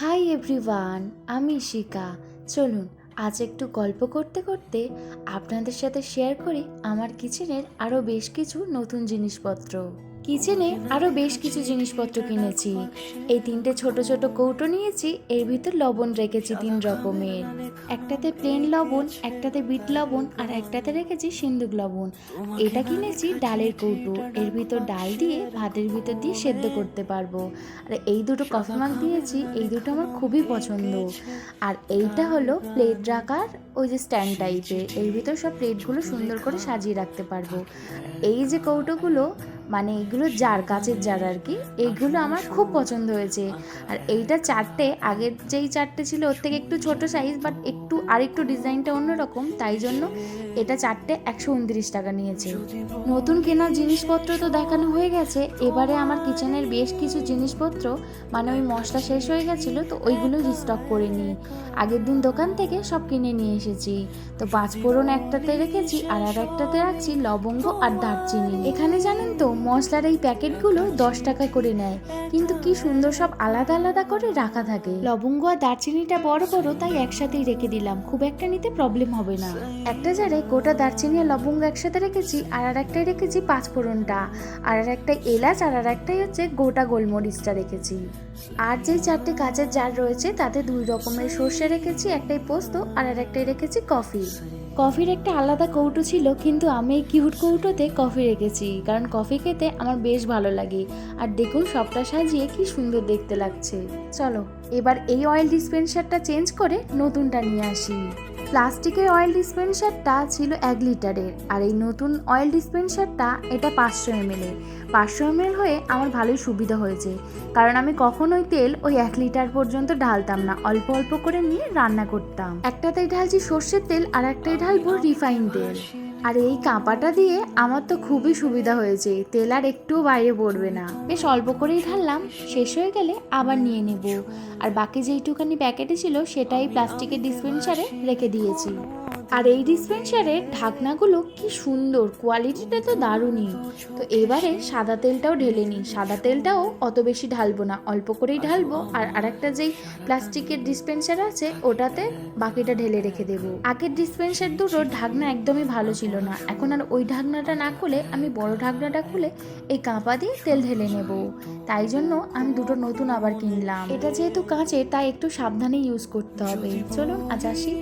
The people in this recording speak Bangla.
হাই এভরিওয়ান, আমি শিকা। চলুন আজ একটু গল্প করতে করতে আপনাদের সাথে শেয়ার করি আমার কিচেনের আরও বেশ কিছু নতুন জিনিসপত্র। কিচেনে আরও বেশ কিছু জিনিসপত্র কিনেছি। এই তিনটে ছোট ছোট কৌটো নিয়েছি, এর ভিতর লবণ রেখেছি 3 রকমের। একটাতে প্লেন লবণ, একটাতে বিট লবণ, আর একটাতে রেখেছি সিন্দুক লবণ। এটা কিনেছি ডালের কৌটো, এর ভিতর ডাল দিয়ে ভাতের ভিতর দিয়ে সেদ্ধ করতে পারবো। আর এই দুটো কফি মাগ দিয়েছি, এই দুটো আমার খুবই পছন্দ। আর এইটা হলো প্লেট রাখার ওই যে স্ট্যান্ড টাইপের, এর ভিতর সব প্লেটগুলো সুন্দর করে সাজিয়ে রাখতে পারবো। এই যে কৌটোগুলো, মানে এইগুলো জার, কাচের জার আর কি, এইগুলো আমার খুব পছন্দ হয়েছে। আর এইটা চারটে, আগের যেই চারটে ছিল ওর থেকে একটু ছোট সাইজ, বাট একটু ডিজাইনটা অন্যরকম, তাই জন্য এটা চারটে 129 টাকা নিয়েছে। নতুন কেনা জিনিসপত্র তো দেখানো হয়ে গেছে, এবারে আমার কিচেনের বেশ কিছু জিনিসপত্র, মানে ওই মশলা শেষ হয়ে গেছিলো তো ওইগুলো রিস্টক করে নিই। আগের দিন দোকান থেকে সব কিনে নিয়ে এসেছি। তো 5 ফোড়ন একটাতে রেখেছি, আর একটাতে রাখছি লবঙ্গ আর দারচিনি। এখানে জানেন তো মশলার এই প্যাকেটগুলো 10 টাকা করে নেয়, কিন্তু কি সুন্দর সব আলাদা আলাদা করে রাখা থাকে। লবঙ্গ আর দারচিনিটা বড় বড়, তাই একসাথেই রেখে দিলাম, খুব একটা নিতে প্রবলেম হবে না। একটা জারে গোটা দারচিনি আর লবঙ্গ একসাথে রেখেছি, আর একটাই রেখেছি 5 ফোড়নটা, আর একটা এলাচ, আর একটাই হচ্ছে গোটা গোলমরিচটা রেখেছি। আর যেই চারটে কাঁচের জার রয়েছে তাতে 2 রকমের সর্ষে রেখেছি, একটাই পোস্ত আর একটাই রেখেছি কফি। কফির একটা আলাদা কৌটো ছিল, কিন্তু আমি এই কিউট কৌটোতে কফি রেখেছি, কারণ কফি খেতে আমার বেশ ভালো লাগে। আর দেখুন সবটা সাজিয়ে কি সুন্দর দেখতে লাগছে। চলো এবার এই অয়েল ডিসপেন্সারটা চেঞ্জ করে নতুনটা নিয়ে আসি। প্লাস্টিকের অয়েল ডিসপেন্সারটা ছিল 1 লিটারের, আর এই নতুন অয়েল ডিসপেন্সারটা এটা 500 ml এর। 500 ml হয়ে আমার ভালোই সুবিধা হয়েছে, কারণ আমি কখনোই তেল ওই 1 লিটার পর্যন্ত ঢালতাম না, অল্প অল্প করে নিয়ে রান্না করতাম। একটাতেই ঢালছি সর্ষের তেল, আর একটাই ঢালবো রিফাইন তেল। আর এই কাঁপাটা দিয়ে আমার তো খুবই সুবিধা হয়েছে, তেল আর একটুও বাইরে পড়বে না। বেশ অল্প করেই ঢাললাম, শেষ হয়ে গেলে আবার নিয়ে নেব। আর বাকি যেইটুখানি প্যাকেটে ছিল সেটাই প্লাস্টিকের ডিসপেন্সারে রেখে দিয়েছি। আর এই ডিসপেন্সারের ঢাকনাগুলো কি সুন্দর, কোয়ালিটিটা তো দারুণই। তো এবারে সাদা তেলটাও ঢেলে নিই। সাদা তেলটাও অত বেশি ঢালবো না, অল্প করেই ঢালবো। আর আরেকটা যেই প্লাস্টিকের ডিসপেন্সার আছে ওটাতে বাকিটা ঢেলে রেখে দেবো। আগের ডিসপেন্সার দুটোর ঢাকনা একদমই ভালো ছিল না, এখন আর ওই ঢাকনাটা না খুলে আমি বড় ঢাকনাটা খুলে এই কাঁপা দিয়ে তেল ঢেলে নেব। তাই জন্য আমি দুটো নতুন আবার কিনলাম। এটা যেহেতু কাঁচের, তাই একটু সাবধানে ইউজ করতে হবে। চলুন আজ আসি।